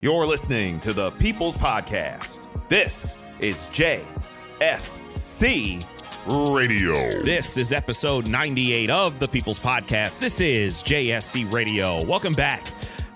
You're listening to the People's Podcast. This is JSC Radio. This is episode 98 of the People's Podcast. This is JSC Radio. Welcome back.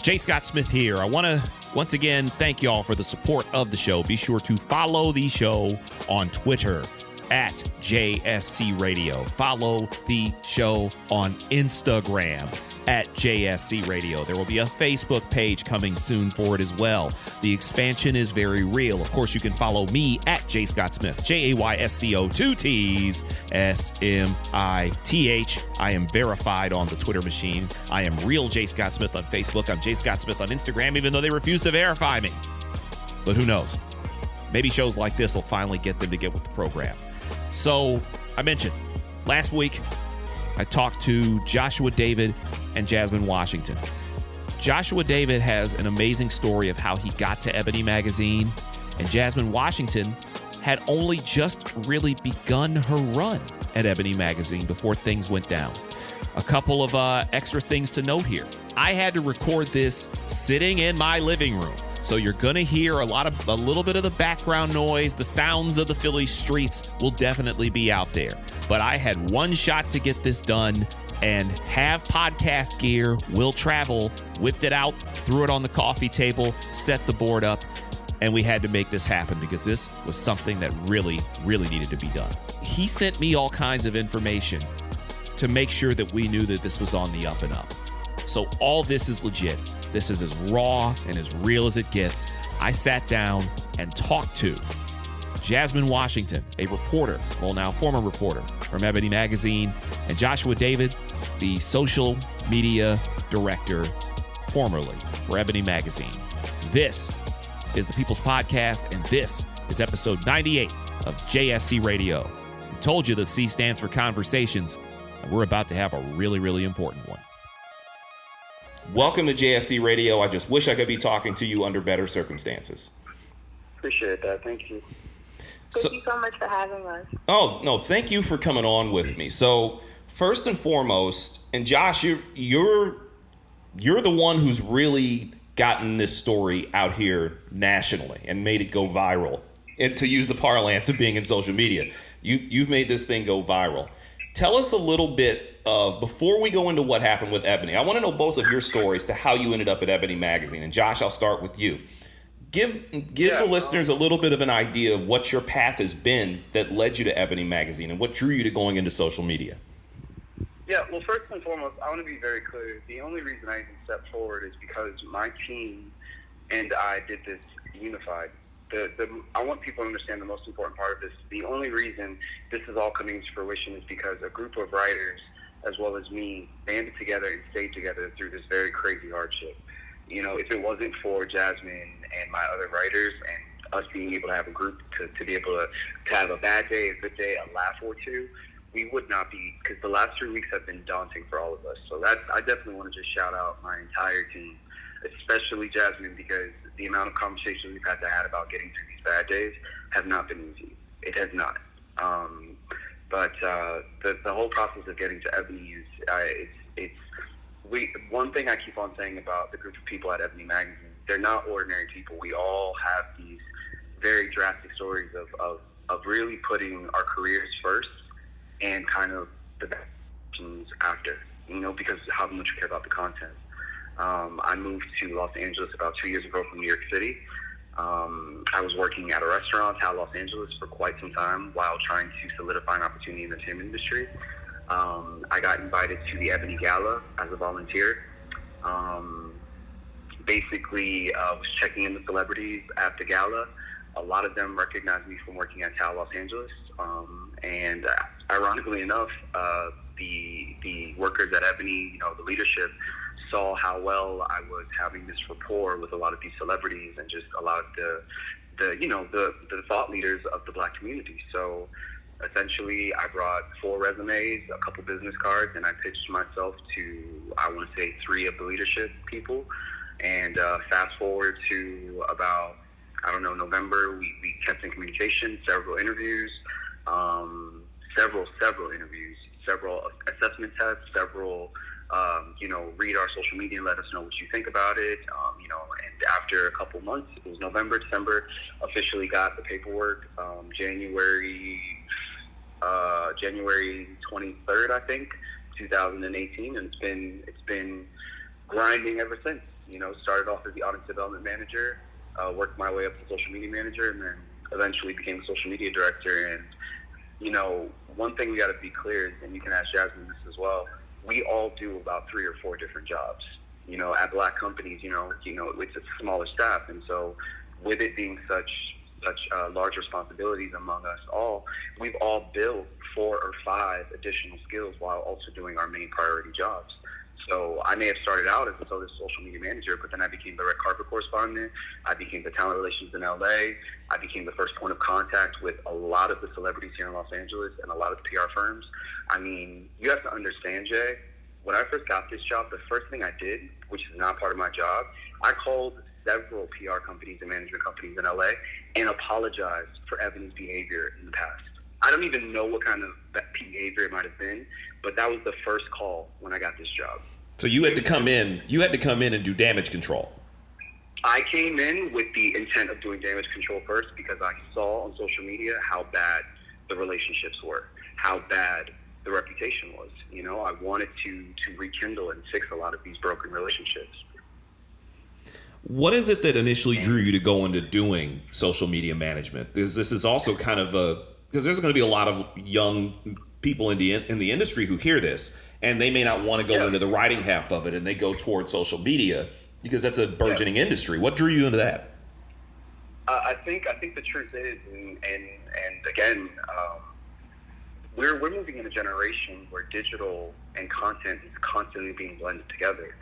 J. Scott Smith here. I want to once again thank y'all for the support of the show. Be sure to follow the show on Twitter at JSC Radio. Follow the show on Instagram at JSC Radio. There will be a Facebook page coming soon for it as well. The expansion is very real. Of course, you can follow me at J. Scott Smith, JAYSCO, 2 T's, SMITH. I am verified on the Twitter machine. I am real J. Scott Smith on Facebook. I'm J. Scott Smith on Instagram, even though they refuse to verify me. But who knows? Maybe shows like this will finally get them to get with the program. So, I mentioned last week, I talked to Joshua David and Jasmine Washington. Joshua David has an amazing story of how he got to Ebony Magazine, and Jasmine Washington had only just really begun her run at Ebony Magazine before things went down. A couple of extra things to note here. I had to record this sitting in my living room, so you're going to hear a little bit of the background noise. The sounds of the Philly streets will definitely be out there. But I had one shot to get this done and have podcast gear, will travel, whipped it out, threw it on the coffee table, set the board up, and we had to make this happen because this was something that really, really needed to be done. He sent me all kinds of information to make sure that we knew that this was on the up and up. So all this is legit. This is as raw and as real as it gets. I sat down and talked to Jasmine Washington, a reporter, well now former reporter from Ebony Magazine, and Joshua David, the social media director formerly for Ebony Magazine. This is the People's Podcast, and this is episode 98 of JSC Radio. We told you the C stands for conversations, and we're about to have a really, really important one. Welcome to JSC Radio. I just wish I could be talking to you under better circumstances. Appreciate that. Thank you. Thank you so much for having us. Oh, no, thank you for coming on with me. So, first and foremost, and Josh, you're the one who's really gotten this story out here nationally and made it go viral. And to use the parlance of being in social media, you've made this thing go viral. Tell us a little bit of, before we go into what happened with Ebony, I want to know both of your stories to how you ended up at Ebony Magazine. And Josh, I'll start with you. Give the listeners a little bit of an idea of what your path has been that led you to Ebony Magazine and what drew you to going into social media. Yeah, well, first and foremost, I want to be very clear. The only reason I even stepped forward is because my team and I did this unified. I want people to understand the most important part of this. The only reason this is all coming to fruition is because a group of writers, as well as me, banded together and stayed together through this very crazy hardship. You know, if it wasn't for Jasmine and my other writers and us being able to have a group to be able to have a bad day, a good day, a laugh or two, we would not be, because the last 3 weeks have been daunting for all of us. So I definitely want to just shout out my entire team, especially Jasmine, because the amount of conversations we've had to have about getting through these bad days have not been easy. It has not. But the whole process of getting to Ebony is, one thing I keep on saying about the group of people at Ebony Magazine, they're not ordinary people. We all have these very drastic stories of really putting our careers first and kind of the actions after, because of how much we care about the content. I moved to Los Angeles about 2 years ago from New York City. I was working at a restaurant in Los Angeles for quite some time while trying to solidify an opportunity in the entertainment industry. I got invited to the Ebony Gala as a volunteer. Basically, was checking in with celebrities at the gala. A lot of them recognized me from working at Los Angeles. And ironically enough, the workers at Ebony, the leadership, saw how well I was having this rapport with a lot of these celebrities and just a lot of the thought leaders of the Black community. So essentially, I brought 4 resumes, a couple business cards, and I pitched myself to, I want to say, 3 of the leadership people. And fast forward to about, November, we kept in communication, several interviews, several interviews, several assessment tests, several read our social media and let us know what you think about it. And after a couple months, it was November, December, officially got the paperwork. January 23rd, I think, 2018, and it's been grinding ever since. Started off as the audience development manager, worked my way up to social media manager, and then eventually became social media director. And one thing we got to be clear is, and you can ask Jasmine this as well, we all do about 3 or 4 different jobs. At Black companies, it's a smaller staff, and so with it being such large responsibilities among us all, we've all built 4 or 5 additional skills while also doing our main priority jobs. So I may have started out as a social media manager, but then I became the red carpet correspondent. I became the talent relations in LA. I became the first point of contact with a lot of the celebrities here in Los Angeles and a lot of the PR firms. I mean, you have to understand, Jay, when I first got this job, the first thing I did, which is not part of my job, I called several PR companies and management companies in LA and apologized for Ebony's behavior in the past. I don't even know what kind of behavior it might have been, but that was the first call when I got this job. So you had to come in and do damage control. I came in with the intent of doing damage control first because I saw on social media how bad the relationships were, how bad the reputation was. I wanted to rekindle and fix a lot of these broken relationships. What is it that initially drew you to go into doing social media management? This is also kind of because there's going to be a lot of young people in the industry who hear this, and they may not want to go into the writing half of it, and they go towards social media because that's a burgeoning industry. What drew you into that? I think the truth is, and again, we're moving in a generation where digital and content is constantly being blended together.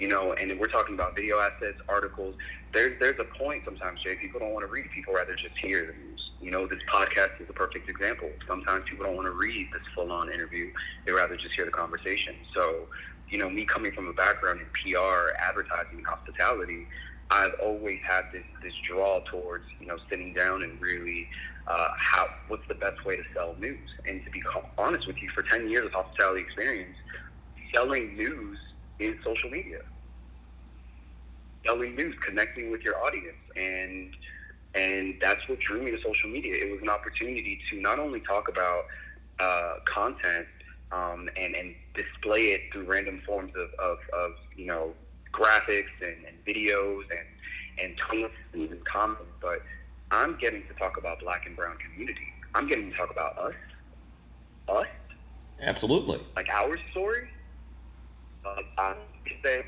And we're talking about video assets, articles. There's a point sometimes, Jay, people don't want to read. People rather just hear the news. This podcast is a perfect example. Sometimes people don't want to read this full-on interview. They rather just hear the conversation. So, me coming from a background in PR, advertising, and hospitality, I've always had this draw towards, sitting down and really what's the best way to sell news. And to be honest with you, for 10 years of hospitality experience, selling news is social media. Selling news, connecting with your audience, and that's what drew me to social media. It was an opportunity to not only talk about content and display it through random forms of graphics and videos and tweets and comments, but I'm getting to talk about Black and brown community. I'm getting to talk about us. Absolutely. Like our story. I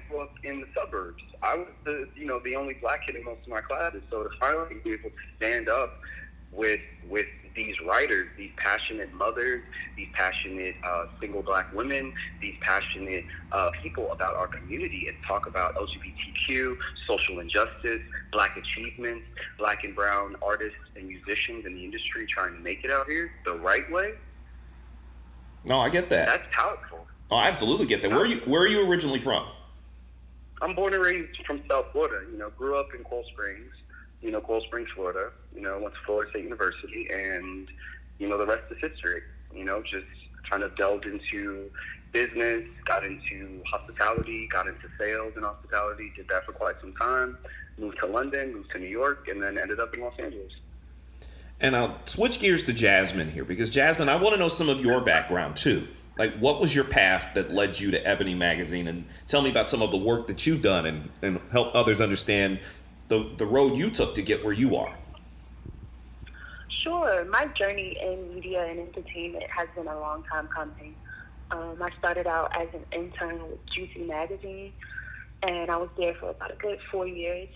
grew up in the suburbs. I was the only Black kid in most of my classes. So to finally be able to stand up with these writers, these passionate mothers, these passionate single Black women, these passionate people about our community, and talk about LGBTQ, social injustice, Black achievements, Black and brown artists and musicians in the industry trying to make it out here the right way. No, I get that. That's powerful. Oh, I absolutely get that. Where are you originally from? I'm born and raised from South Florida. Grew up in Coral Springs, Florida. Went to Florida State University, and the rest is history. Just kind of delved into business, got into hospitality, got into sales and hospitality. Did that for quite some time. Moved to London, moved to New York, and then ended up in Los Angeles. And I'll switch gears to Jasmine here, because Jasmine, I want to know some of your background too. Like, what was your path that led you to Ebony Magazine? And tell me about some of the work that you've done and help others understand the road you took to get where you are. Sure. My journey in media and entertainment has been a long time coming. I started out as an intern with JSC Magazine, and I was there for about a good 4 years.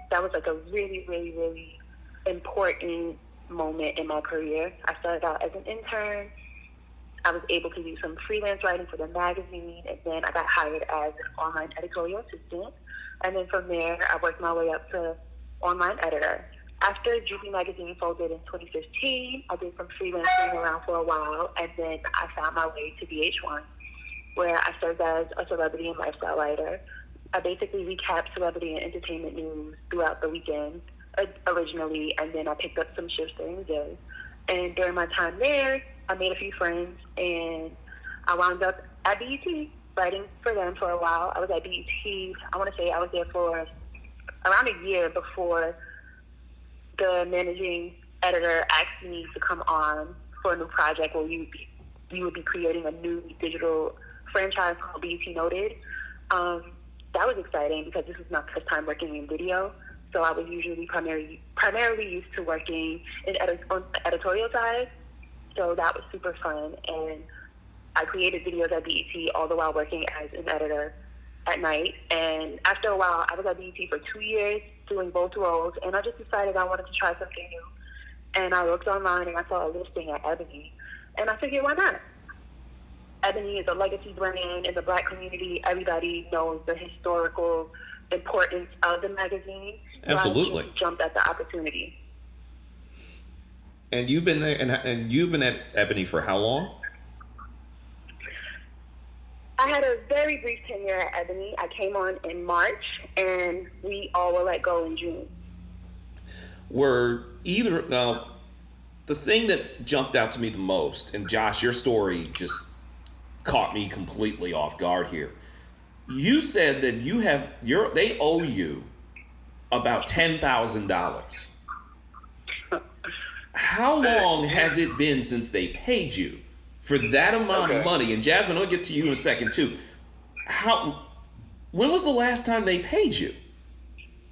That was like a really, really, really important moment in my career. I started out as an intern. I was able to do some freelance writing for the magazine, and then I got hired as an online editorial assistant. And then from there, I worked my way up to online editor. After JSC Magazine folded in 2015, I did some freelancing around for a while, and then I found my way to VH1, where I served as a celebrity and lifestyle writer. I basically recapped celebrity and entertainment news throughout the weekend originally, and then I picked up some shifts during the day. And during my time there, I made a few friends, and I wound up at BET. writing for them for a while. I was at BET. I want to say I was there for around a year before the managing editor asked me to come on for a new project where we would be creating a new digital franchise called BET Noted. That was exciting because this was my first time working in video. So I was usually primarily used to working on the editorial side. So that was super fun. And I created videos at BET all the while working as an editor at night. And after a while, I was at BET for 2 years doing both roles. And I just decided I wanted to try something new. And I looked online and I saw a listing at Ebony. And I figured, why not? Ebony is a legacy brand in the Black community. Everybody knows the historical importance of the magazine. Absolutely. So I just jumped at the opportunity. And you've been there, and you've been at Ebony for how long? I had a very brief tenure at Ebony. I came on in March, and we all were let go in June. The thing that jumped out to me the most, and Josh, your story just caught me completely off guard here. You said that they owe you about $10,000. How long has it been since they paid you for that amount of money? And Jasmine, I'll get to you in a second too. When was the last time they paid you?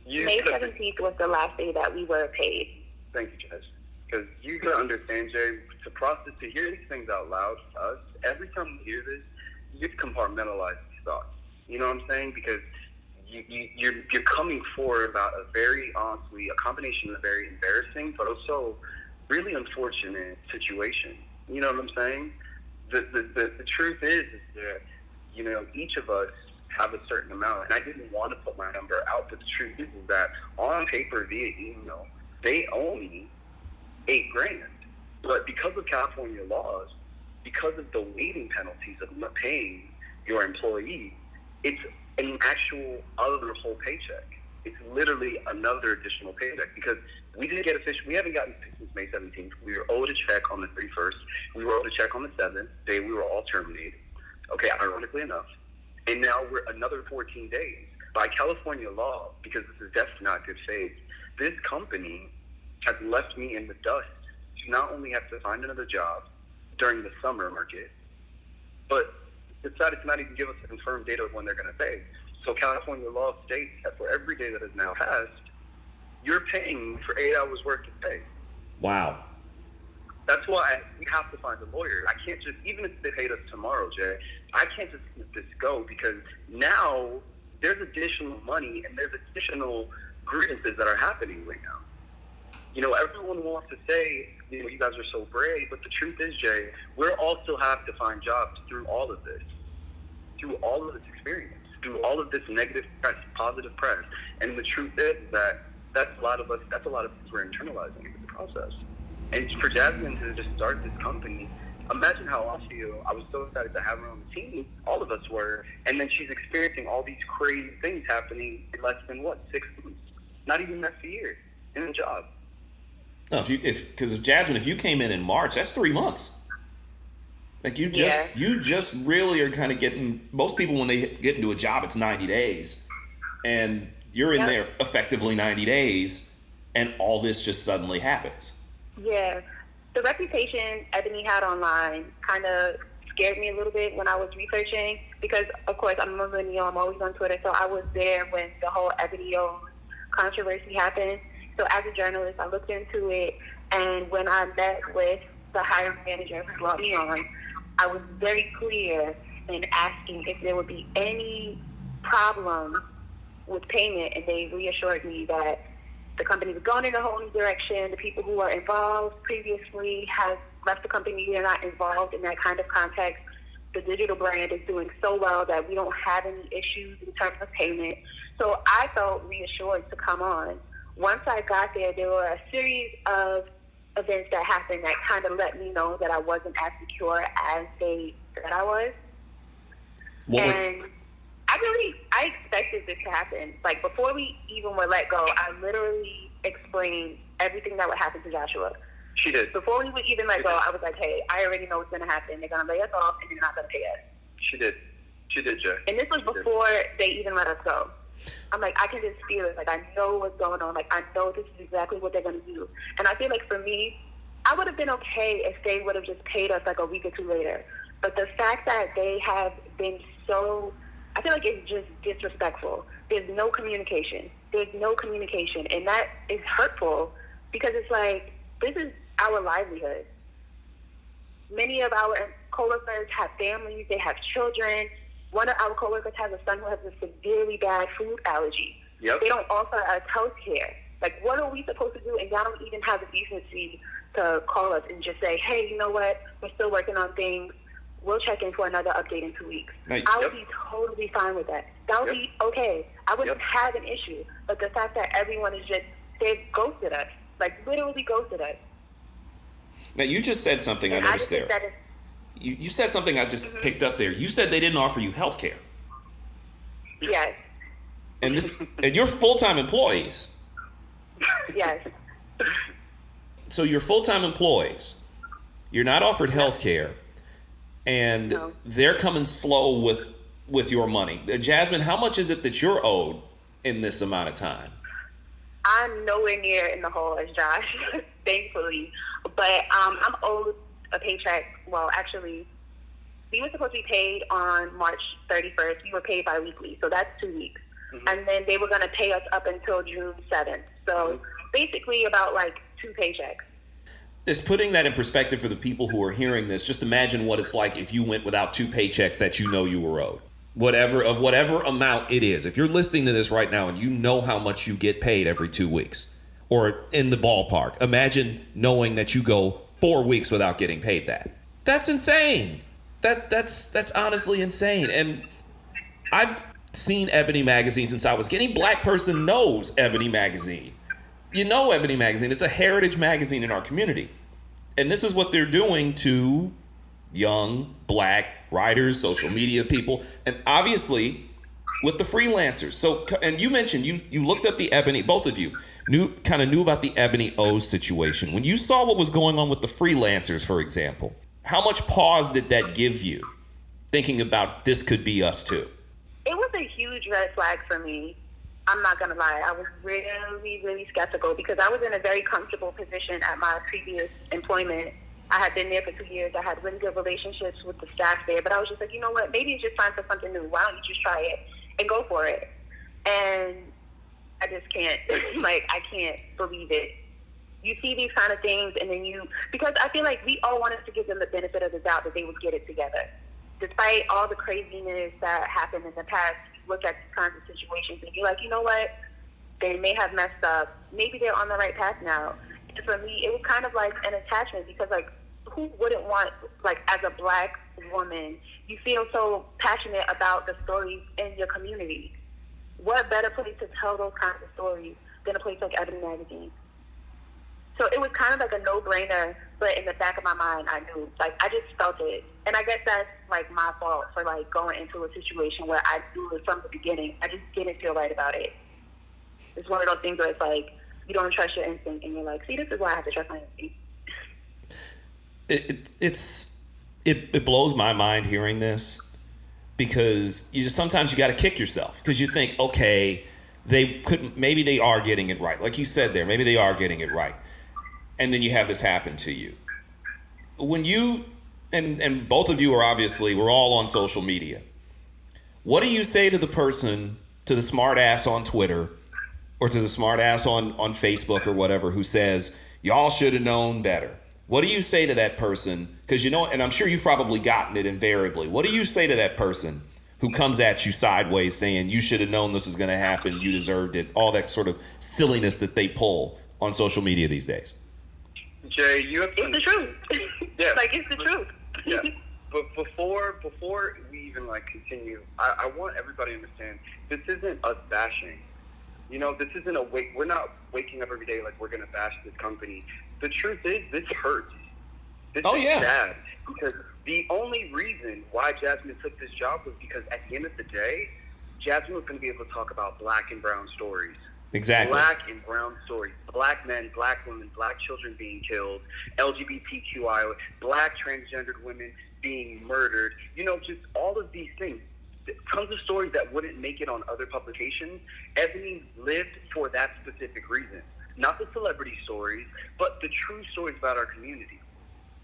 May 17th was the last day that we were paid. Thank you, Judge. Because you gotta understand, Jay, to hear these things out loud to us, every time we hear this, you compartmentalize these thoughts. You know what I'm saying? Because you're coming forward about a combination of a very embarrassing, but also really unfortunate situation. You know what I'm saying? The truth is that, you know, each of us have a certain amount, and I didn't want to put my number out, but the truth is that on paper via email, they owe me $8,000. But because of California laws, because of the waiting penalties of not paying your employee, it's an actual other whole paycheck. It's literally another additional paycheck because we didn't get official. We haven't gotten paid since May 17th. We were owed a check on the 31st. We were owed a check on the 7th. Day we were all terminated. Okay, ironically enough. And now we're another 14 days. By California law, because this is definitely not good faith, this company has left me in the dust to not only have to find another job during the summer market, but decided to not even give us a confirmed date of when they're going to pay. So California law states that for every day that has now passed, you're paying for 8 hours worth of pay. Wow. That's why we have to find a lawyer. I can't just, even if they paid us tomorrow, Jay, I can't just let this go because now there's additional money and there's additional grievances that are happening right now. You know, everyone wants to say, you know, you guys are so brave, but the truth is, Jay, we're all still have to find jobs through all of this experience, through all of this negative press, positive press. And the truth is that that's a lot of things we're internalizing into the process. And for Jasmine to just start this company, imagine how I feel. I was so excited to have her on the team. All of us were. And then she's experiencing all these crazy things happening in less than, 6 months? Not even that year in a job. No, because Jasmine, if you came in March, that's 3 months. Like you just really are kind of getting. Most people when they get into a job, it's 90 days, and you're in there effectively 90 days, and all this just suddenly happens. Yeah, the reputation Ebony had online kind of scared me a little bit when I was researching because, of course, I'm a millennial. I'm always on Twitter, so I was there when the whole Ebony controversy happened. So as a journalist, I looked into it, and when I met with the hiring manager who brought me on, I was very clear in asking if there would be any problem with payment, and they reassured me that the company was going in a whole new direction. The people who were involved previously have left the company. They're not involved in that kind of context. The digital brand is doing so well that we don't have any issues in terms of payment. So I felt reassured to come on. Once I got there, there were a series of events that happened that kind of let me know that I wasn't as secure as they said I was. I expected this to happen. Like, before we even were let go, I literally explained everything that would happen to Joshua. She did. Before we would even let go, I was like, hey, I already know what's going to happen. They're going to lay us off, and they're not going to pay us. She did. She did, Jay. And this was before they even let us go. I'm like, I can just feel it. Like, I know what's going on. Like, I know this is exactly what they're going to do. And I feel like for me, I would have been okay if they would have just paid us like a week or two later. But the fact that they have been so, I feel like it's just disrespectful. There's no communication. And that is hurtful because it's like, this is our livelihood. Many of our coworkers have families. They have children. One of our coworkers has a son who has a severely bad food allergy. Yep. They don't offer us health care. Like, what are we supposed to do? And y'all don't even have the decency to call us and just say, hey, you know what? We're still working on things. We'll check in for another update in 2 weeks. Hey, I would be totally fine with that. That would be okay. I wouldn't have an issue. But the fact that everyone is just, they've ghosted us. Like, literally ghosted us. Now, you just said something I noticed there. You said something I just picked up there. You said they didn't offer you health care. Yes. And you're full-time employees. Yes. So you're full-time employees. You're not offered health care. And they're coming slow with your money. Jasmine, how much is it that you're owed in this amount of time? I'm nowhere near in the hole as Josh, thankfully. But I'm owed a paycheck. Well, actually, we were supposed to be paid on March 31st. We were paid bi-weekly, so that's 2 weeks. And then they were going to pay us up until June 7th. So basically about like 2 paychecks. Just putting that in perspective for the people who are hearing this, just imagine what it's like if you went without 2 paychecks that you know you were owed. Whatever amount it is. If you're listening to this right now and you know how much you get paid every 2 weeks or in the ballpark, imagine knowing that you go 4 weeks without getting paid that. That's insane. That's honestly insane. And I've seen Ebony Magazine since I was getting. Black person knows Ebony Magazine. You know Ebony Magazine. It's a heritage magazine in our community. And this is what they're doing to young black writers, social media people, and obviously with the freelancers. So, and you mentioned you looked up the Ebony, both of you knew about the Ebony O's situation. When you saw what was going on with the freelancers, for example, how much pause did that give you thinking about this could be us too? It was a huge red flag for me. I'm not going to lie. I was really, really skeptical because I was in a very comfortable position at my previous employment. I had been there for 2 years. I had really good relationships with the staff there. But I was just like, you know what? Maybe it's just time for something new. Why don't you just try it and go for it? And I just can't. I can't believe it. You see these kind of things and then because I feel like we all wanted to give them the benefit of the doubt that they would get it together. Despite all the craziness that happened in the past, you look at these kinds of situations and you're like, you know what? They may have messed up. Maybe they're on the right path now. And for me, it was kind of like an attachment because, like, who wouldn't want, like, as a black woman, you feel so passionate about the stories in your community. What better place to tell those kinds of stories than a place like Ebony Magazine? So it was kind of like a no-brainer, but in the back of my mind, I knew. Like, I just felt it. And I guess that's, like, my fault for, like, going into a situation where I knew it from the beginning. I just didn't feel right about it. It's one of those things where it's like, you don't trust your instinct, and you're like, see, this is why I have to trust my instinct. It blows my mind hearing this because sometimes you got to kick yourself because you think, okay, maybe they are getting it right. Like you said there, maybe they are getting it right. And then you have this happen to you. When you, and both of you are obviously, we're all on social media. What do you say to the person, to the smart ass on Twitter or to the smart ass on Facebook or whatever who says, y'all should have known better? What do you say to that person? Because and I'm sure you've probably gotten it invariably. What do you say to that person who comes at you sideways saying, you should have known this was going to happen, you deserved it, all that sort of silliness that they pull on social media these days? Jay, you have to... It's the truth. Yeah. Like, it's the truth. Yeah. But before we even, like, continue, I want everybody to understand, this isn't us bashing. You know, this isn't we're not waking up every day like we're going to bash this company. The truth is, this hurts. This is sad. Because the only reason why Jasmine took this job was because at the end of the day, Jasmine was going to be able to talk about black and brown stories. Exactly. Black and brown stories. Black men, black women, black children being killed, LGBTQI, black transgendered women being murdered. You know, just all of these things. tons of stories that wouldn't make it on other publications. Ebony lived for that specific reason. Not the celebrity stories, but the true stories about our community.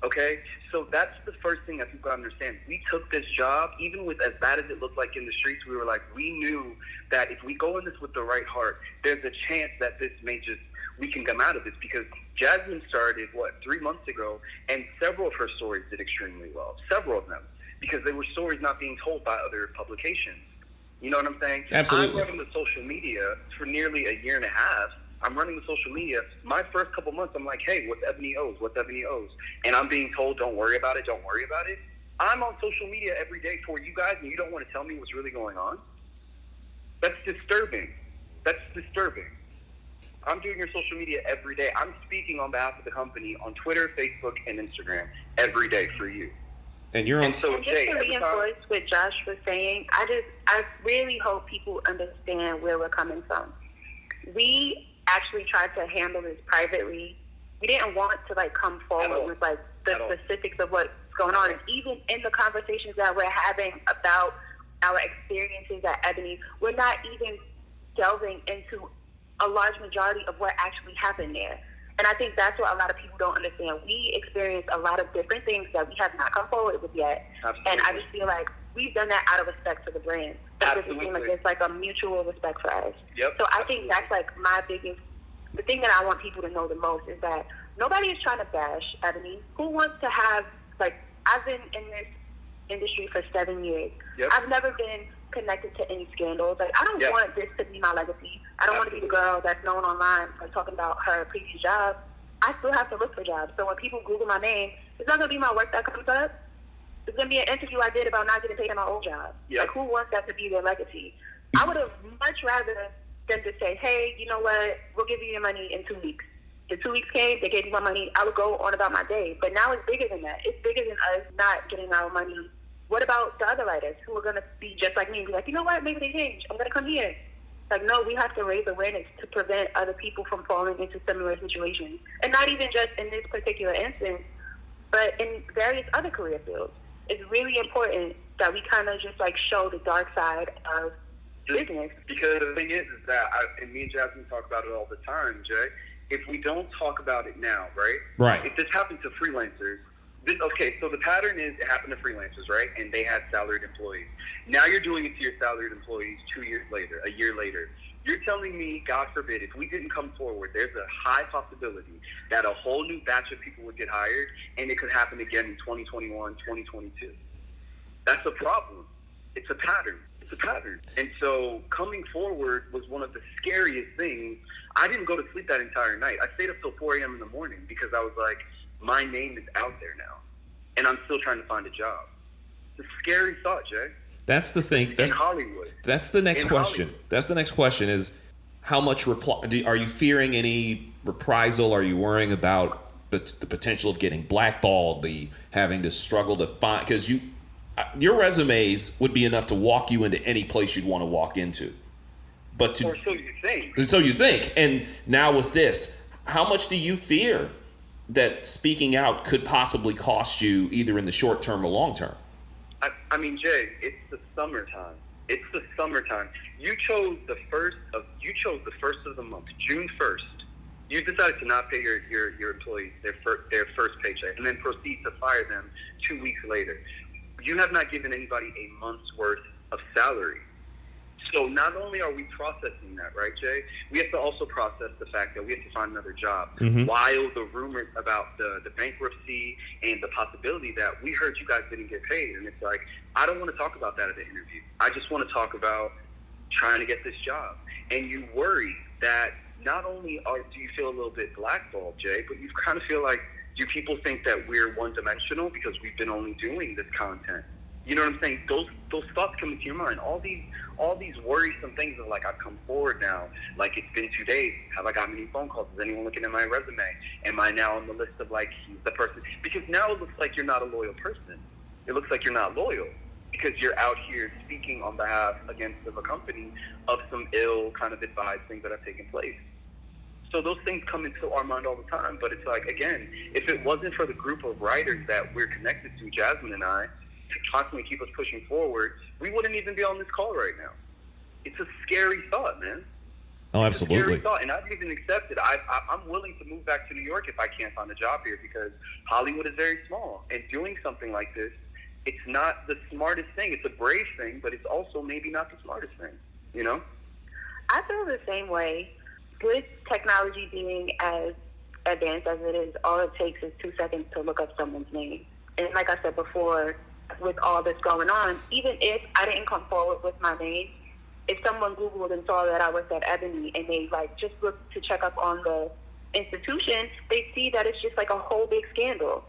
Okay? So that's the first thing that people understand. We took this job, even with as bad as it looked like in the streets, we were like, we knew that if we go in this with the right heart, there's a chance that this we can come out of this, because Jasmine started, 3 months ago, and several of her stories did extremely well. Several of them. Because they were stories not being told by other publications. You know what I'm saying? Absolutely. I'm running the social media for nearly a year and a half. I'm running the social media. My first couple months, I'm like, hey, what's Ebony O's? What's Ebony O's? And I'm being told, don't worry about it, don't worry about it. I'm on social media every day for you guys, and you don't want to tell me what's really going on? That's disturbing. That's disturbing. I'm doing your social media every day. I'm speaking on behalf of the company on Twitter, Facebook, and Instagram every day for you. And you're on. And just to reinforce what Josh was saying, I really hope people understand where we're coming from. We actually tried to handle this privately. We didn't want to come forward with the specifics of what's going on. And even in the conversations that we're having about our experiences at Ebony, we're not even delving into a large majority of what actually happened there. And I think that's what a lot of people don't understand. We experienced a lot of different things that we have not come forward with yet. Absolutely. And I just feel like we've done that out of respect for the brand. That doesn't seem like it's a mutual respect for us. Yep. So I think that's my biggest, the thing that I want people to know the most is that nobody is trying to bash Ebony. Who wants to have, I've been in this industry for 7 years. Yep. I've never been connected to any scandals. I don't want this to be my legacy. I don't want to be the girl that's known online for talking about her previous job. I still have to look for jobs. So when people Google my name, it's not going to be my work that comes up. It's going to be an interview I did about not getting paid in my old job. Yep. Who wants that to be their legacy? I would have much rather them to say, hey, you know what, we'll give you your money in 2 weeks. The 2 weeks came, they gave me my money, I would go on about my day. But now it's bigger than that. It's bigger than us not getting our money. What about the other writers who are going to be just like me and be like, you know what, maybe they changed. I'm going to come here. No, we have to raise awareness to prevent other people from falling into similar situations. And not even just in this particular instance, but in various other career fields. It's really important that we kind of just show the dark side of business. Because the thing is that, and me and Jasmine talk about it all the time, Jay, if we don't talk about it now, right? Right. If this happened to freelancers, so the pattern is it happened to freelancers, right? And they had salaried employees. Now you're doing it to your salaried employees 2 years later, a year later. You're telling me, God forbid, if we didn't come forward, there's a high possibility that a whole new batch of people would get hired, and it could happen again in 2021, 2022. That's a problem. It's a pattern. It's a pattern. And so coming forward was one of the scariest things. I didn't go to sleep that entire night. I stayed up till 4 a.m. in the morning because I was like, my name is out there now, and I'm still trying to find a job. It's a scary thought, Jay. That's the thing. In Hollywood. That's the next question. Hollywood. That's the next question is how much are you fearing any reprisal? Are you worrying about the potential of getting blackballed, having to struggle to find, because your resumes would be enough to walk you into any place you'd want to walk into. Or so you think. So you think. And now with this, how much do you fear that speaking out could possibly cost you either in the short term or long term? I mean, Jay, it's the summertime. It's the summertime. You chose the first of the month, June 1st. You decided to not pay your employees their first paycheck, and then proceed to fire them 2 weeks later. You have not given anybody a month's worth of salary. So not only are we processing that, right, Jay? We have to also process the fact that we have to find another job. Mm-hmm. While the rumors about the bankruptcy and the possibility that we heard you guys didn't get paid, and it's like, I don't want to talk about that at the interview. I just want to talk about trying to get this job. And you worry that not only do you feel a little bit blackballed, Jay, but you kind of feel like, do people think that we're one-dimensional because we've been only doing this content? You know what I'm saying? Those thoughts come into your mind. All these worrisome things of I've come forward now. It's been 2 days. Have I got many phone calls? Is anyone looking at my resume? Am I now on the list of he's the person? Because now it looks like you're not a loyal person. It looks like you're not loyal because you're out here speaking on behalf against a company of some ill kind of advised things that have taken place. So those things come into our mind all the time. But it's again, if it wasn't for the group of writers that we're connected to, Jasmine and I, to constantly keep us pushing forward, we wouldn't even be on this call right now. It's a scary thought, man. Oh, absolutely. It's a scary thought, and I've even accepted. I'm willing to move back to New York if I can't find a job here, because Hollywood is very small, and doing something like this, it's not the smartest thing. It's a brave thing, but it's also maybe not the smartest thing, you know? I feel the same way. With technology being as advanced as it is, all it takes is 2 seconds to look up someone's name. And like I said before, with all this going on, even if I didn't come forward with my name, if someone Googled and saw that I worked at Ebony and they like just looked to check up on the institution, they see that it's just like a whole big scandal.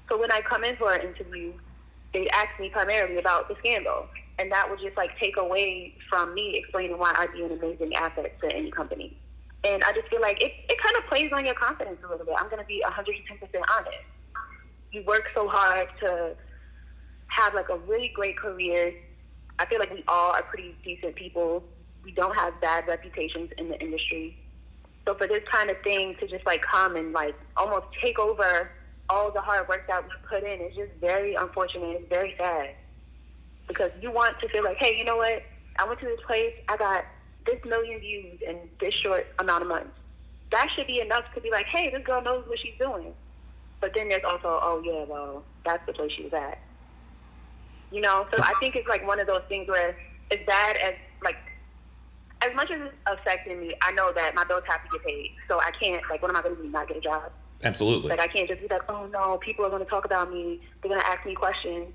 So when I come in for an interview, they ask me primarily about the scandal. And that would just like take away from me explaining why I'd be an amazing asset to any company. And I just feel like it kind of plays on your confidence a little bit. I'm going to be 110% honest. You work so hard to have like a really great career. I feel like we all are pretty decent people. We don't have bad reputations in the industry. So for this kind of thing to just like come and like almost take over all the hard work that we put in is just very unfortunate. It's very sad. Because you want to feel like, hey, you know what? I went to this place. I got this million views in this short amount of months. That should be enough to be like, hey, this girl knows what she's doing. But then there's also, oh, yeah, well, that's the place she was at. You know? So I think it's like one of those things where as bad as, like, as much as it's affecting me, I know that my bills have to get paid. So I can't, like, what am I going to do, not get a job? Absolutely. Like, I can't just be like, oh, no, people are going to talk about me. They're going to ask me questions.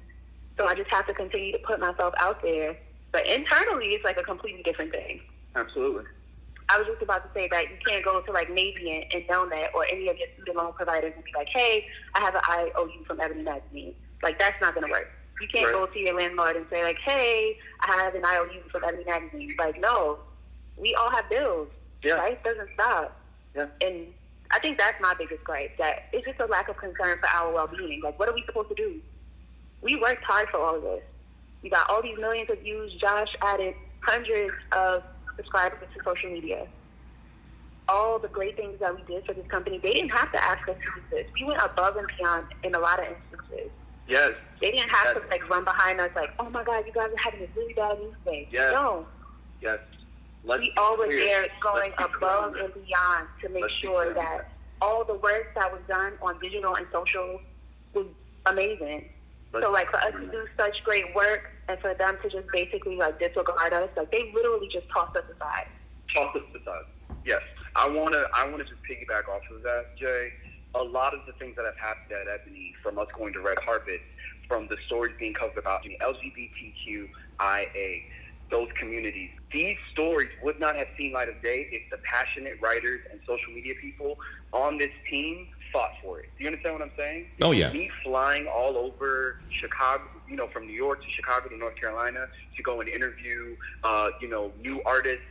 So I just have to continue to put myself out there. But internally, it's like a completely different thing. Absolutely. I was just about to say that you can't go to like Navy and Donut or any of your student loan providers and be like, hey, I have an IOU from Ebony Magazine. Like, that's not going to work. You can't go to your landlord and say like, hey, I have an IOU from Ebony Magazine. Like, no, we all have bills. Yeah. Life doesn't stop. Yeah. And I think that's my biggest gripe, that it's just a lack of concern for our well-being. Like, what are we supposed to do? We worked hard for all of this. We got all these millions of views. Josh added hundreds of subscribers to social media. All the great things that we did for this company, they didn't have to ask us to do this. We went above and beyond in a lot of instances. Yes. They didn't have to like run behind us like, oh my God, you guys are having a really bad news day. Yes. No. Yes. We all were there going above and beyond to make sure that all the work that was done on digital and social was amazing. So, like, for us to do such great work and for them to just basically, like, disregard us, like, they literally just tossed us aside. Tossed us aside. Yes. I wanna just piggyback off of that, Jay. A lot of the things that have happened at Ebony, from us going to red carpet, from the stories being covered about the LGBTQIA, those communities, these stories would not have seen light of day if the passionate writers and social media people on this team fought for it. Do you understand what I'm saying? Oh, yeah. Me flying all over Chicago, you know, from New York to Chicago to North Carolina to go and interview, new artists,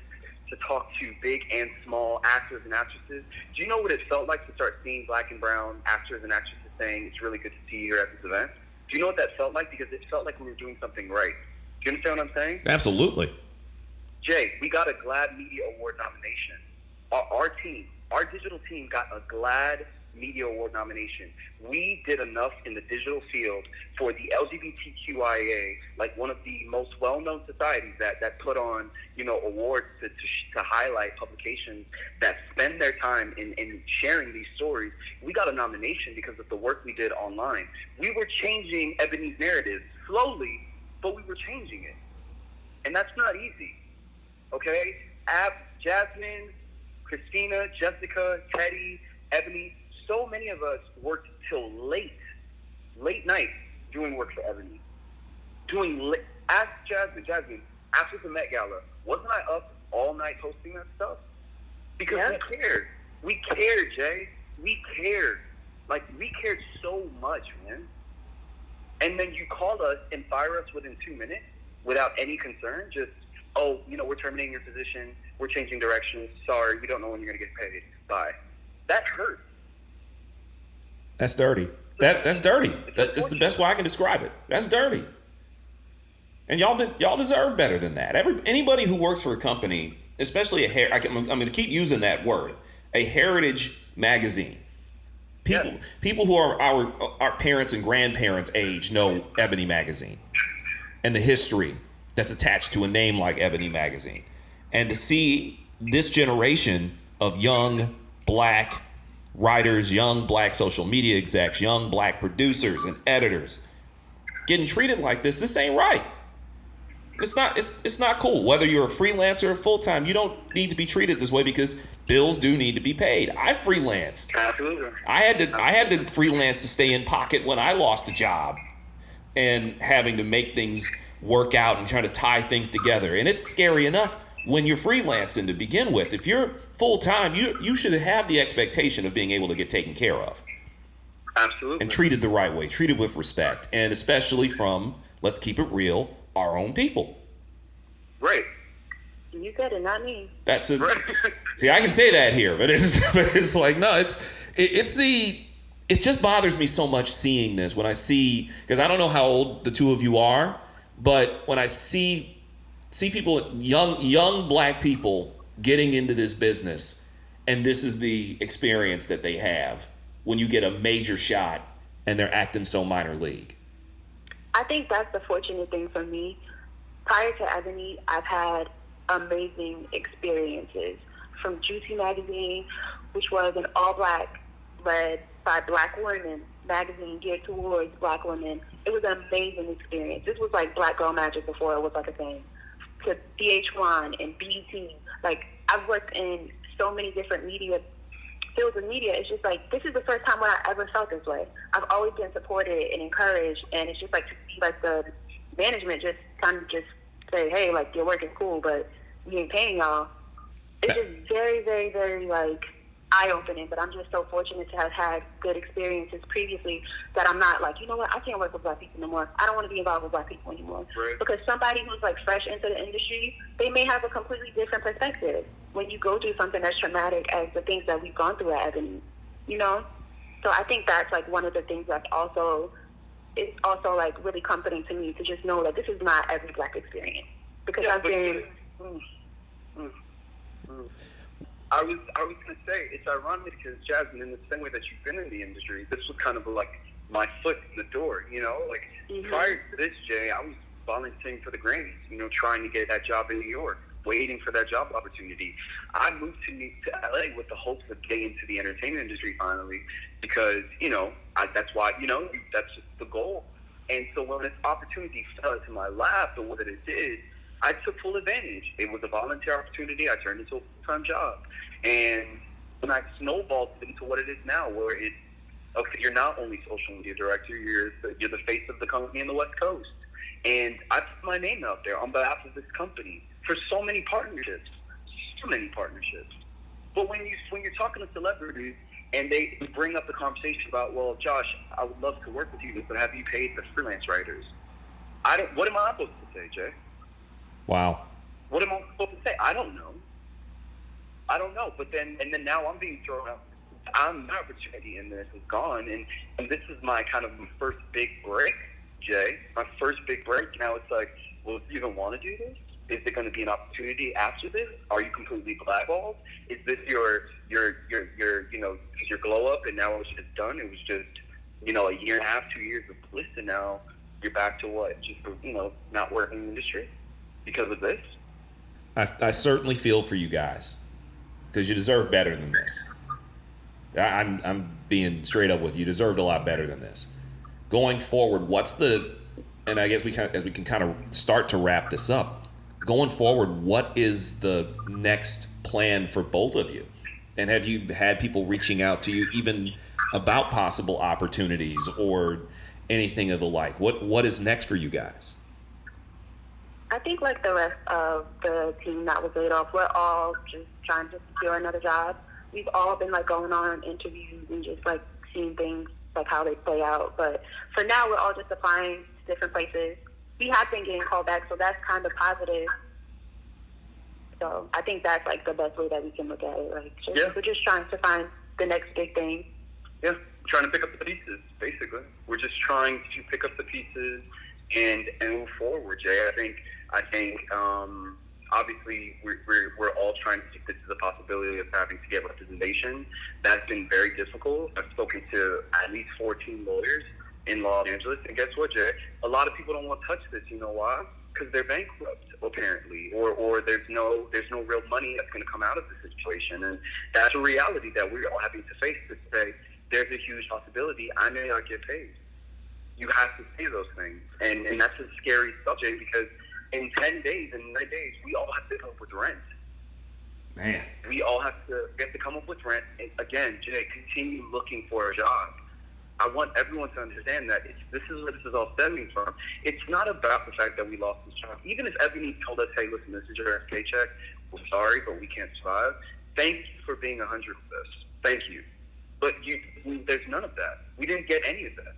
to talk to big and small actors and actresses. Do you know what it felt like to start seeing black and brown actors and actresses saying, it's really good to see you here at this event? Do you know what that felt like? Because it felt like we were doing something right. Do you understand what I'm saying? Absolutely. Jay, we got a GLAAD Media Award nomination. Our team, our digital team got a GLAAD Media Award nomination. We did enough in the digital field for the LGBTQIA, like one of the most well-known societies that put on, awards to highlight publications that spend their time in sharing these stories. We got a nomination because of the work we did online. We were changing Ebony's narrative slowly, but we were changing it. And that's not easy. Okay? Jasmine, Christina, Jessica, Teddy, Ebony, so many of us worked till late night doing work for Ebony. Ask Jasmine, after the Met Gala, wasn't I up all night posting that stuff? Because we cared. We cared, Jay. We cared. Like, we cared so much, man. And then you call us and fire us within 2 minutes without any concern. Just, we're terminating your position. We're changing directions. Sorry, we don't know when you're going to get paid. Bye. That hurts. That's dirty. That's dirty. That's the best way I can describe it. That's dirty. And y'all deserve better than that. Anybody who works for a company, especially I'm going to keep using that word, a heritage magazine. People who are our parents and grandparents' age know Ebony Magazine and the history that's attached to a name like Ebony Magazine. And to see this generation of young black writers, young black social media execs, young black producers and editors getting treated like this ain't right. It's not cool. Whether you're a freelancer or full-time, you don't need to be treated this way because bills do need to be paid. I freelanced. Absolutely. I had to freelance to stay in pocket when I lost a job and having to make things work out and trying to tie things together. And it's scary enough when you're freelancing to begin with. If you're full-time, you should have the expectation of being able to get taken care of. Absolutely. And treated the right way, treated with respect, and especially from, let's keep it real, our own people. Right. You said it, not me. That's it. See, I can say that here, but it's like, no, it just bothers me so much seeing this when I see, because I don't know how old the two of you are, but when I see people, young black people getting into this business, and this is the experience that they have when you get a major shot and they're acting so minor league. I think that's the fortunate thing for me. Prior to Ebony, I've had amazing experiences from Juicy Magazine, which was an all-black, led by black women magazine geared towards black women. It was an amazing experience. This was like Black Girl Magic before it was like a thing. To VH1 and BET. Like, I've worked in so many different fields of media. It's just like, this is the first time when I ever felt this way. I've always been supported and encouraged, and it's just like to see like the management just kind of just say, hey, like, you're working cool, but we ain't paying y'all. It's just very, very, very like eye-opening. But I'm just so fortunate to have had good experiences previously that I'm not like, you know what, I can't work with black people no more. I don't want to be involved with black people anymore. Right. Because somebody who's like fresh into the industry, they may have a completely different perspective when you go through something as traumatic as the things that we've gone through at Ebony, you know? So I think that's like one of the things that's also, it's also like really comforting to me to just know that this is not every black experience. Because I've been... I was going to say, it's ironic because, Jasmine, in the same way that you've been in the industry, this was kind of like my foot in the door, you know? Like, prior to this, Jay, I was volunteering for the Grammys, you know, trying to get that job in New York, waiting for that job opportunity. I moved to LA with the hopes of getting into the entertainment industry finally because, you know, that's why, you know, that's the goal. And so when this opportunity fell into my lap and what it did, I took full advantage. It was a volunteer opportunity. I turned it into a full-time job. And when I snowballed into what it is now, where it's, okay, you're not only social media director, you're the face of the company in the West Coast. And I put my name out there on behalf of this company for so many partnerships. But when you're talking to celebrities and they bring up the conversation about, well, Josh, I would love to work with you, but have you paid the freelance writers? What am I supposed to say, Jay? Wow. What am I supposed to say? I don't know. But then now I'm being thrown out. My opportunity in this is gone, and this is my kind of first big break, Jay. My first big break. Now it's like, well, do you even want to do this? Is there going to be an opportunity after this? Are you completely blackballed? Is this your glow up, and now it's just done? It was just, you know, a year and a half, 2 years of bliss, and now you're back to what? Just, you know, not working in the industry because of this? I certainly feel for you guys because you deserve better than this. I'm being straight up with you. You deserved a lot better than this. Going forward, and I guess we can kind of start to wrap this up. Going forward, what is the next plan for both of you? And have you had people reaching out to you even about possible opportunities or anything of the like? What is next for you guys? I think like the rest of the team that was laid off, we're all just trying to secure another job. We've all been like going on interviews and just like seeing things like how they play out. But for now, we're all just applying to different places. We have been getting called back, so that's kind of positive. So I think that's like the best way that we can look at it. Like, we're just trying to find the next big thing. Yeah, trying to pick up the pieces, basically. We're just trying to pick up the pieces and move forward, Jay. I think obviously we're all trying to see this as a possibility of having to get representation. That's been very difficult. I've spoken to at least 14 lawyers in Los Angeles, and guess what, Jay? A lot of people don't want to touch this. You know why? Because they're bankrupt, apparently, or there's no real money that's going to come out of the situation, and that's a reality that we're all having to face. To say there's a huge possibility I may not get paid. You have to say those things, and that's a scary subject because in 10 days, in 9 days, we all have to come up with rent. Man, we have to come up with rent. And again, Jay, continue looking for a job. I want everyone to understand that this is where this is all stemming from. It's not about the fact that we lost this job. Even if Ebony told us, hey, listen, this is your paycheck, we're sorry, but we can't survive. Thank you for being 100 with us. Thank you. But there's none of that. We didn't get any of that.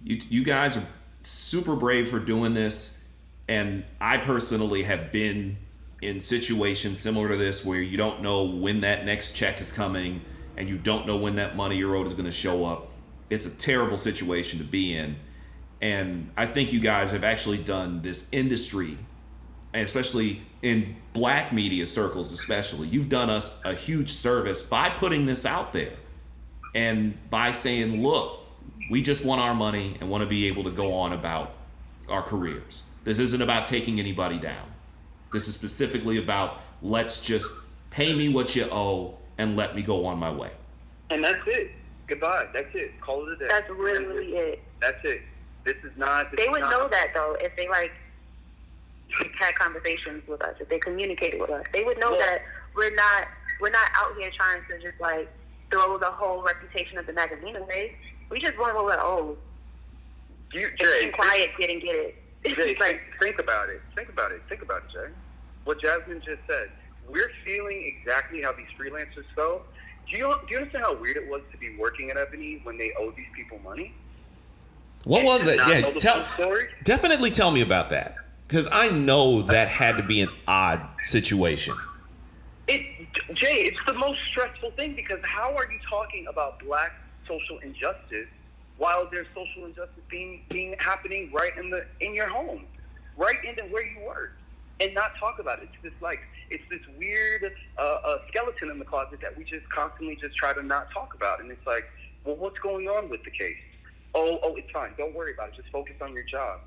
You guys are super brave for doing this, and I personally have been in situations similar to this where you don't know when that next check is coming and you don't know when that money you're owed is going to show up. It's a terrible situation to be in, and I think you guys have actually done this industry, and especially in black media circles especially, you've done us a huge service by putting this out there and by saying, look, we just want our money and want to be able to go on about our careers. This isn't about taking anybody down. This is specifically about, let's just pay me what you owe and let me go on my way. And that's it. Goodbye. That's it. Call it a day. That's really it. That's it. This is not... They would know that, though, if they, had conversations with us, if they communicated with us. They would know that we're not out here trying to just, throw the whole reputation of the magazine away. We just want what we're owed. Being quiet, get it. Jay, think about it. Think about it, Jay. What Jasmine just said. We're feeling exactly how these freelancers felt. Do you understand how weird it was to be working at Ebony when they owed these people money? What was it? Yeah, definitely tell me about that, because I know that had to be an odd situation. Jay, it's the most stressful thing, because how are you talking about black social injustice while there's social injustice being happening right in your home, right into where you work, and not talk about it? It's this weird skeleton in the closet that we just constantly just try to not talk about. And it's like, well, what's going on with the case? Oh, it's fine. Don't worry about it. Just focus on your job.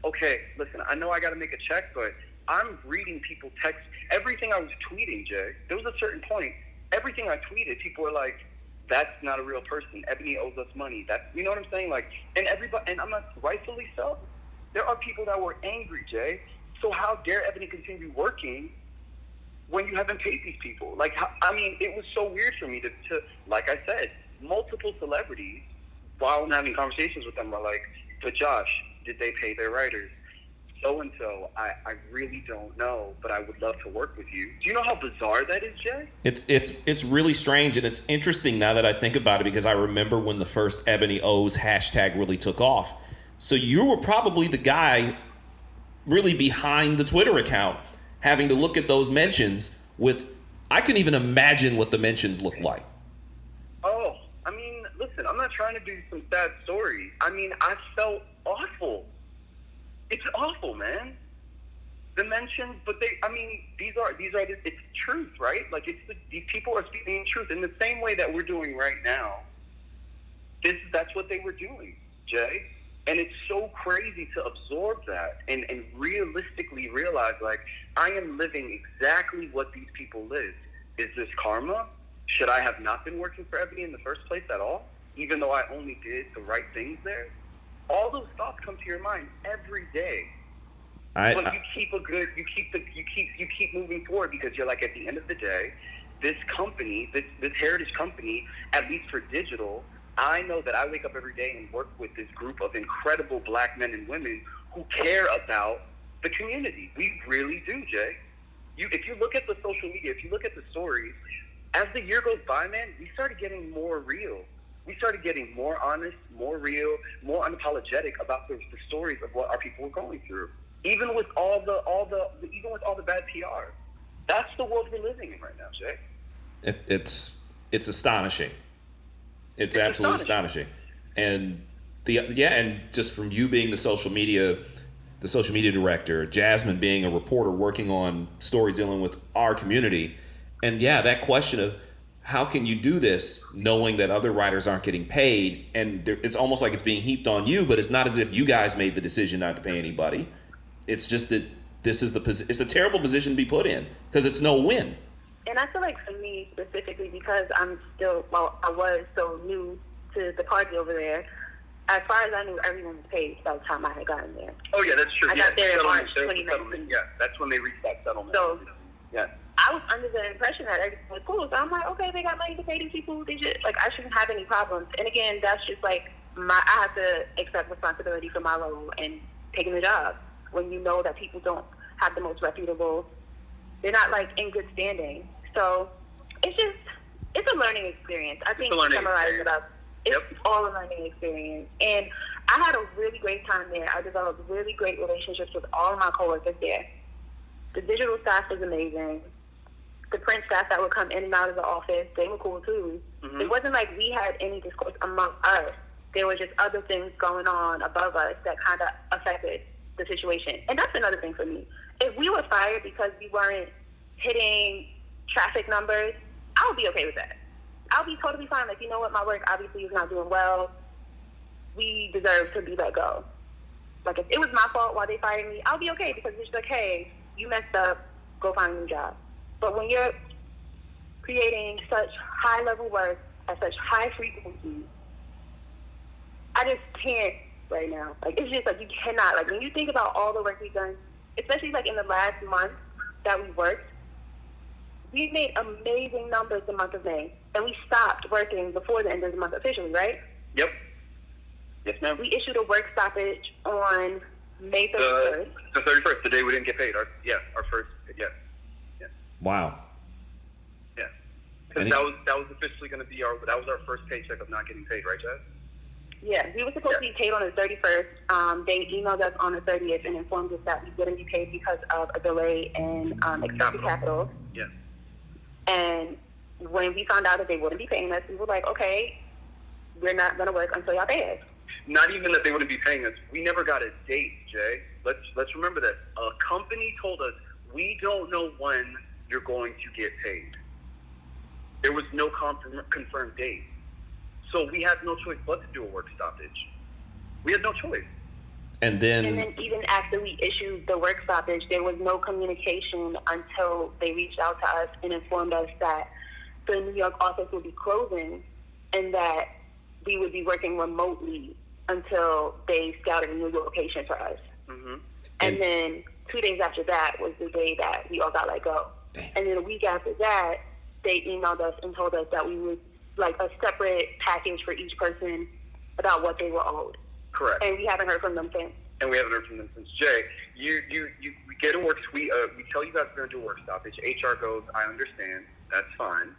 Okay, listen, I know I got to make a check, but I'm reading people text. Everything I was tweeting, Jay, there was a certain point, everything I tweeted, people were like, that's not a real person. Ebony owes us money. You know what I'm saying? And everybody, and I'm not, rightfully so. There are people that were angry, Jay. So how dare Ebony continue working when you haven't paid these people? It was so weird for me to like I said, multiple celebrities, while I'm having conversations with them, were like, but Josh, did they pay their writers? So-and-so, I really don't know, but I would love to work with you. Do you know how bizarre that is, Jay? It's really strange, and it's interesting now that I think about it, because I remember when the first Ebony O's hashtag really took off. So you were probably the guy really behind the Twitter account, having to look at those mentions I can even imagine what the mentions look like. Oh, listen, I'm not trying to do some sad story. I felt awful. It's awful, man. The mentions, but these are it's truth, right? These people are speaking truth in the same way that we're doing right now. That's what they were doing, Jay. And it's so crazy to absorb that and realistically realize, I am living exactly what these people lived. Is this karma? Should I have not been working for Ebony in the first place at all, even though I only did the right things there? All those thoughts come to your mind every day. But you keep moving forward, because you're at the end of the day, this company, this heritage company, at least for digital, I know that I wake up every day and work with this group of incredible black men and women who care about the community. We really do, Jay. If you look at the social media, if you look at the stories, as the year goes by, man, we started getting more real. We started getting more honest, more real, more unapologetic about the stories of what our people were going through. Even with all the bad PR. That's the world we're living in right now, Jay. It's astonishing. It's absolutely astonishing. And and just from you being the social media the social media director, Jasmine being a reporter working on stories dealing with our community. And yeah, that question of how can you do this knowing that other writers aren't getting paid? And it's almost like it's being heaped on you, but it's not as if you guys made the decision not to pay anybody. It's just that this is it's a terrible position to be put in because it's no win. And I feel like for me specifically, because I was so new to the party over there, as far as I knew, everyone was paid by the time I had gotten there. Oh, yeah, that's true. I got there in March Settlement. 2019. Yeah, that's when they reached that settlement. So, yeah. I was under the impression that everything was cool. So I'm like, okay, they got money to pay these people. I shouldn't have any problems. And again, that's just like I have to accept responsibility for my role and taking the job. When you know that people don't have the most reputable, they're not like in good standing. So it's a learning experience. I think summarizing it up, it's all a learning experience. And I had a really great time there. I developed really great relationships with all of my coworkers there. The digital staff was amazing. The print staff that would come in and out of the office, they were cool too. Mm-hmm. It wasn't like we had any discourse among us. There were just other things going on above us that kind of affected the situation. And that's another thing for me. If we were fired because we weren't hitting traffic numbers, I would be okay with that. I'll be totally fine. Like, you know what, my work obviously is not doing well. We deserve to be let go. Like, if it was my fault why they fired me, I'll be okay because it's like, hey, you messed up, go find a new job. But when you're creating such high-level work at such high frequency, I just can't right now. Like, it's just like you cannot. Like, when you think about all the work we've done, especially like in the last month that we worked, we made amazing numbers the month of May, and we stopped working before the end of the month officially, right? Yep. Yes, ma'am. We issued a work stoppage on May 31st. The 31st, the day we didn't get paid. Our first, yeah. Wow. Yeah. Because that was officially going to be our first paycheck of not getting paid, right, Jazz? Yeah, we were supposed to be paid on the 31st. They emailed us on the 30th and informed us that we wouldn't be paid because of a delay in expected capital. Yeah. And when we found out that they wouldn't be paying us, we were like, okay, we're not going to work until y'all pay us. Not even that they wouldn't be paying us. We never got a date, Jay. Let's remember that. A company told us, we don't know when you're going to get paid. There was no confirmed date. So we had no choice but to do a work stoppage. We had no choice. And then even after we issued the work stoppage, there was no communication until they reached out to us and informed us that the New York office would be closing and that we would be working remotely until they scouted a new location for us. Mm-hmm. And then 2 days after that was the day that we all got let go. Damn. And then a week after that, they emailed us and told us that we would like a separate package for each person about what they were owed. Correct. And we haven't heard from them since. Jay, we get a work. We tell you guys we're going to do a work stoppage. HR goes, I understand. That's fine.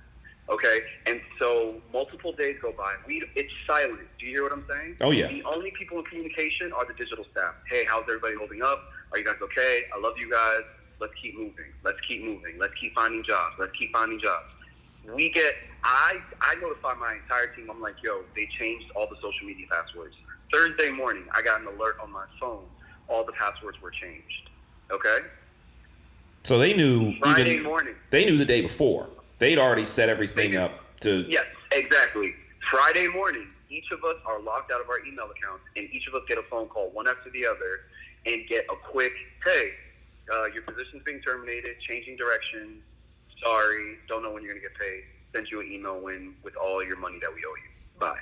Okay. And so multiple days go by. It's silent. Do you hear what I'm saying? Oh, yeah. The only people in communication are the digital staff. Hey, how's everybody holding up? Are you guys okay? I love you guys. Let's keep moving. Let's keep moving. Let's keep finding jobs. I notify my entire team. I'm like, yo, they changed all the social media passwords. Thursday morning, I got an alert on my phone. All the passwords were changed. Okay? So they knew Friday morning. They knew the day before. They'd already set everything up to... Yes, exactly. Friday morning, each of us are logged out of our email accounts, and each of us get a phone call, one after the other, and get a quick, hey, your position's being terminated, changing direction, sorry, don't know when you're going to get paid, send you an email with all your money that we owe you. Bye.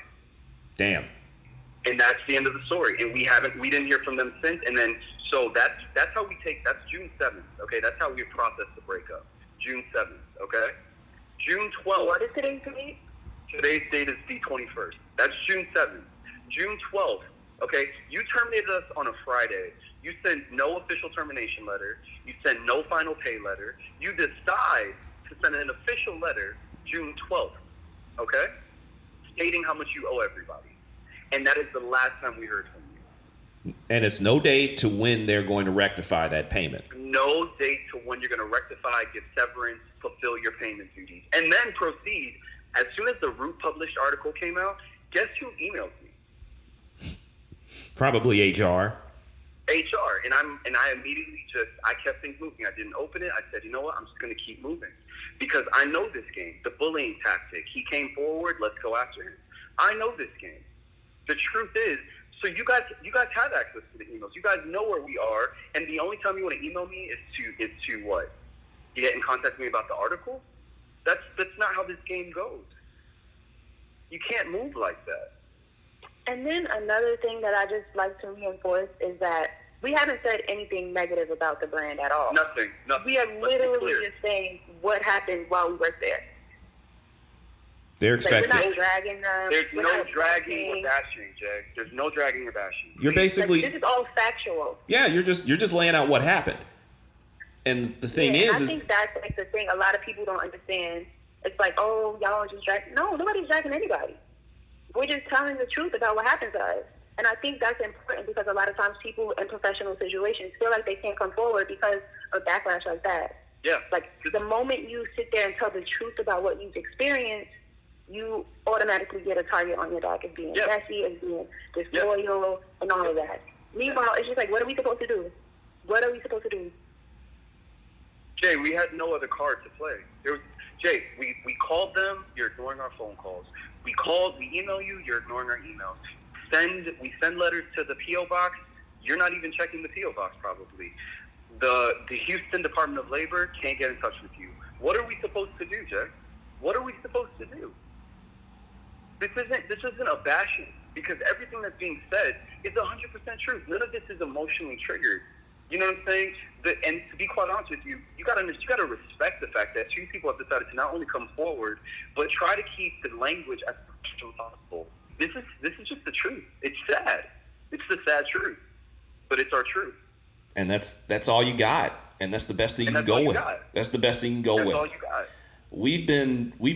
Damn. And that's the end of the story. And we didn't hear from them since. And then, so that's how that's June 7th, okay? That's how we processed the breakup. June 7th, okay? June 12th. What is today's date? Today's date is the 21st. That's June 7th. June 12th, okay? You terminated us on a Friday. You send no official termination letter. You send no final pay letter. You decide to send an official letter June 12th, okay? Stating how much you owe everybody. And that is the last time we heard from you. And it's no date to when they're going to rectify that payment. No date to when you're going to rectify, give severance, fulfill your payment duties. And then proceed. As soon as the Root published article came out, guess who emailed me? Probably HR. HR, and I immediately I kept things moving. I didn't open it. I said, you know what? I'm just going to keep moving because I know this game. The bullying tactic. He came forward. Let's go after him. I know this game. The truth is, so you guys have access to the emails. You guys know where we are, and the only time you want to email me is to what? You get in contact with me about the article? That's not how this game goes. You can't move like that. And then another thing that I just like to reinforce is that we haven't said anything negative about the brand at all. Nothing. We are literally just saying what happened while we were there. They're expecting. We're not dragging them. There's no dragging or bashing, Jay. There's no dragging or bashing. You're basically. This is all factual. Yeah, you're just laying out what happened. And the thing I think that's like the thing a lot of people don't understand. It's like, oh, y'all are just dragging. No, nobody's dragging anybody. We're just telling the truth about what happened to us. And I think that's important because a lot of times people in professional situations feel like they can't come forward because of backlash like that. Yeah. Like the moment you sit there and tell the truth about what you've experienced, you automatically get a target on your back as being messy, as being disloyal, and all of that. Meanwhile, it's just like, what are we supposed to do? What are we supposed to do? Jay, we had no other card to play. Jay, we called them, you're ignoring our phone calls. We email you, you're ignoring our emails. We send letters to the P.O. box, you're not even checking the P.O. box probably. The Houston Department of Labor can't get in touch with you. What are we supposed to do, Jay? What are we supposed to do? This isn't a bashing because everything that's being said is 100% truth. None of this is emotionally triggered. You know what I'm saying? And to be quite honest with you, you gotta respect the fact that two people have decided to not only come forward, but try to keep the language as professional as possible. This is just the truth. It's sad. It's the sad truth, but it's our truth. And that's all you got, and that's the best thing you can go with. That's the best thing you can go with. That's all you got. We've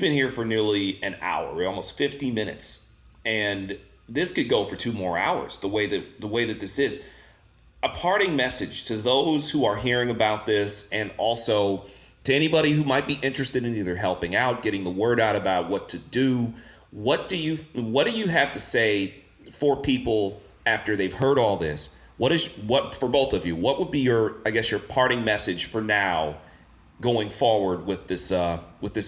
been here for nearly an hour. We're almost 50 minutes, and this could go for 2 more hours. The way that this is. A parting message to those who are hearing about this, and also to anybody who might be interested in either helping out, getting the word out about what to do. What do you have to say for people after they've heard all this? What for both of you? What would be your parting message for now, going forward with this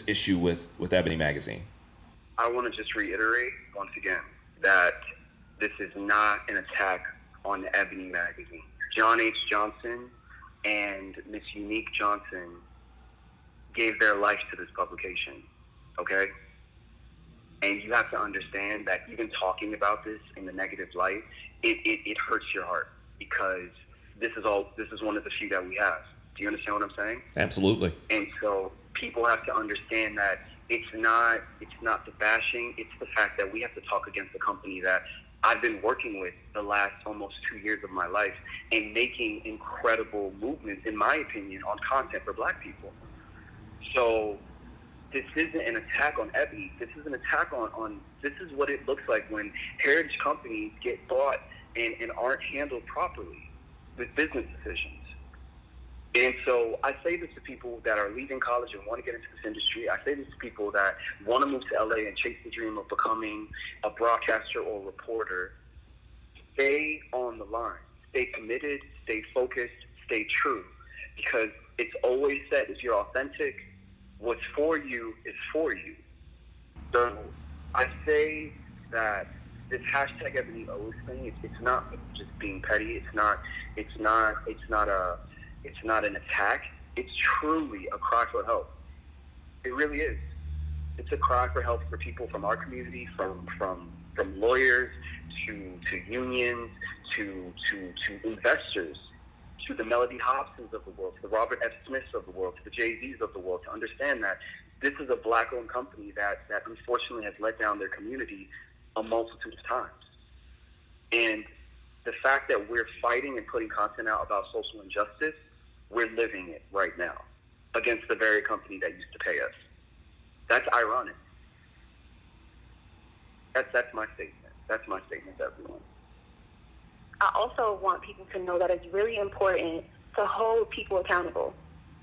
issue with Ebony Magazine? I want to just reiterate once again that this is not an attack on Ebony Magazine. John H. Johnson and Miss Unique Johnson gave their life to this publication, okay? And you have to understand that even talking about this in the negative light, it hurts your heart because this is one of the few that we have. Do you understand what I'm saying? Absolutely. And so people have to understand that it's not the bashing, it's the fact that we have to talk against a company that I've been working with the last almost 2 years of my life and making incredible movements, in my opinion, on content for Black people. So this isn't an attack on Ebony. This is an attack on this is what it looks like when heritage companies get bought and aren't handled properly with business decisions. And so I say this to people that are leaving college and want to get into this industry. I say this to people that want to move to LA and chase the dream of becoming a broadcaster or reporter. Stay on the line. Stay committed, stay focused, stay true. Because it's always said, if you're authentic, what's for you is for you. So I say that this hashtag Ebony O's thing, it's not just being petty. It's not an attack. It's truly a cry for help. It really is. It's a cry for help for people from our community, from lawyers to unions to investors, to the Melody Hobsons of the world, to the Robert F. Smiths of the world, to the Jay-Z's of the world, to understand that this is a Black-owned company that unfortunately has let down their community a multitude of times. And the fact that we're fighting and putting content out about social injustice, we're living it right now against the very company that used to pay us. That's ironic. That's my statement. That's my statement to everyone. I also want people to know that it's really important to hold people accountable.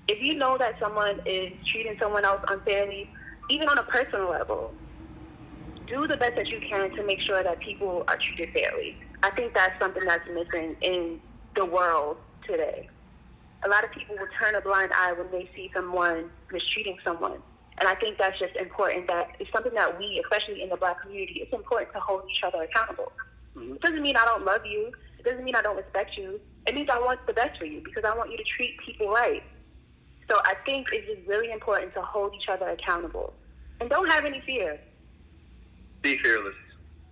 If you know that someone is treating someone else unfairly, even on a personal level, do the best that you can to make sure that people are treated fairly. I think that's something that's missing in the world today. A lot of people will turn a blind eye when they see someone mistreating someone. And I think that's just important. That it's something that we, especially in the Black community, it's important to hold each other accountable. It doesn't mean I don't love you. It doesn't mean I don't respect you. It means I want the best for you because I want you to treat people right. So I think it's just really important to hold each other accountable. And don't have any fear. Be fearless.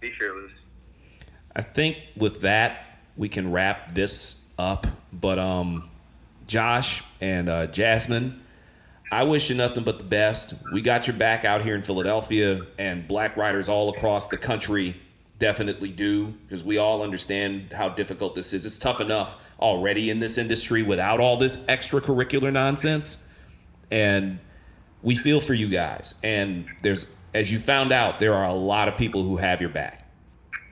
Be fearless. I think with that, we can wrap this up. But Josh and Jasmine, I wish you nothing but the best. We got your back out here in Philadelphia, and Black writers all across the country definitely do, because we all understand how difficult this is. It's tough enough already in this industry without all this extracurricular nonsense, and we feel for you guys. And there's, as you found out, there are a lot of people who have your back,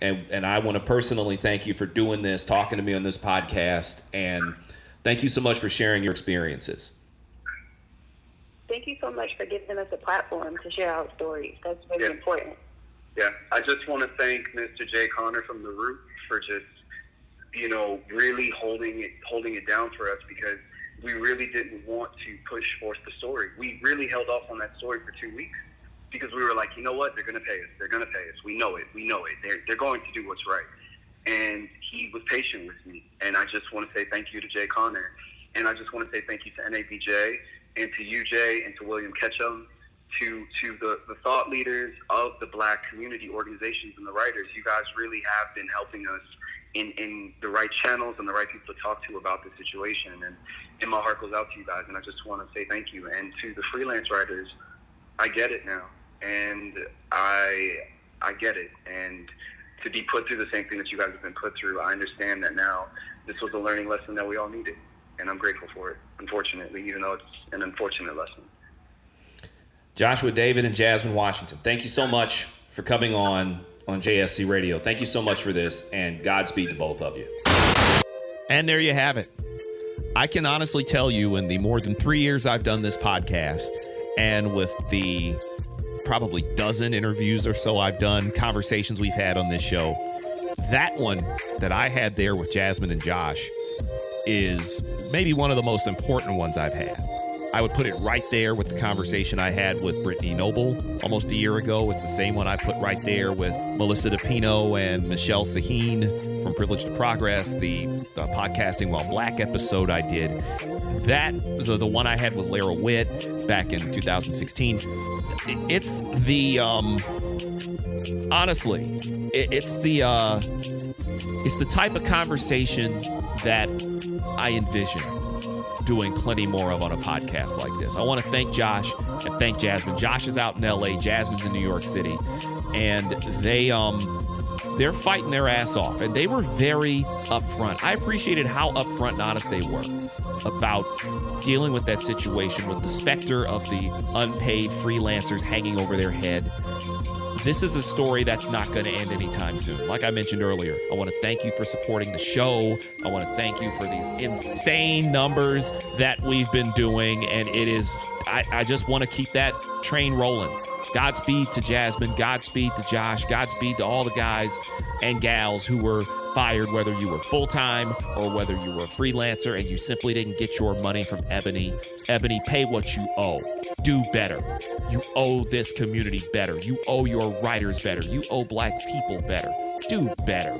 and I want to personally thank you for doing this, talking to me on this podcast, and thank you so much for sharing your experiences. Thank you so much for giving us a platform to share our stories. That's really important. Yeah, I just want to thank Mr. Jay Connor from The Root for just, really holding it down for us, because we really didn't want to force the story. We really held off on that story for 2 weeks because we were like, you know what? They're going to pay us. They're going to pay us. We know it. They're going to do what's right. And he was patient with me. And I just want to say thank you to Jay Connor. And I just want to say thank you to NABJ and to you, Jay, and to William Ketchum, to the thought leaders of the Black community organizations and the writers. You guys really have been helping us in the right channels and the right people to talk to about the situation. And my heart goes out to you guys, and I just want to say thank you. And to the freelance writers, I get it now. And I get it. And to be put through the same thing that you guys have been put through, I understand that now. This was a learning lesson that we all needed. And I'm grateful for it, unfortunately, even though it's an unfortunate lesson. Joshua David and Jasmine Washington, thank you so much for coming on JSC Radio. Thank you so much for this, and Godspeed to both of you. And there you have it. I can honestly tell you, in the more than 3 years I've done this podcast, and with the probably dozen interviews or so I've done, conversations we've had on this show, that one that I had there with Jasmine and Josh is maybe one of the most important ones I've had. I would put it right there with the conversation I had with Brittany Noble almost a year ago. It's the same one I put right there with Melissa DePino and Michelle Saheen from Privilege to Progress, the Podcasting While Black episode I did. That, the one I had with Lara Witt back in 2016, it's the, honestly, it's the type of conversation that I envision doing plenty more of on a podcast like this. I want to thank Josh and thank Jasmine. Josh is out in LA, Jasmine's in New York City, and they're fighting their ass off, and they were very upfront. I appreciated how upfront and honest they were about dealing with that situation, with the specter of the unpaid freelancers hanging over their head. This is a story that's not going to end anytime soon. Like I mentioned earlier, I want to thank you for supporting the show. I want to thank you for these insane numbers that we've been doing. And it is, I just want to keep that train rolling. Godspeed to Jasmine. Godspeed to Josh. Godspeed to all the guys and gals who were fired, whether you were full-time or whether you were a freelancer and you simply didn't get your money from Ebony. Ebony, pay what you owe. Do better. You owe this community better. You owe your writers better. You owe Black people better. Do better.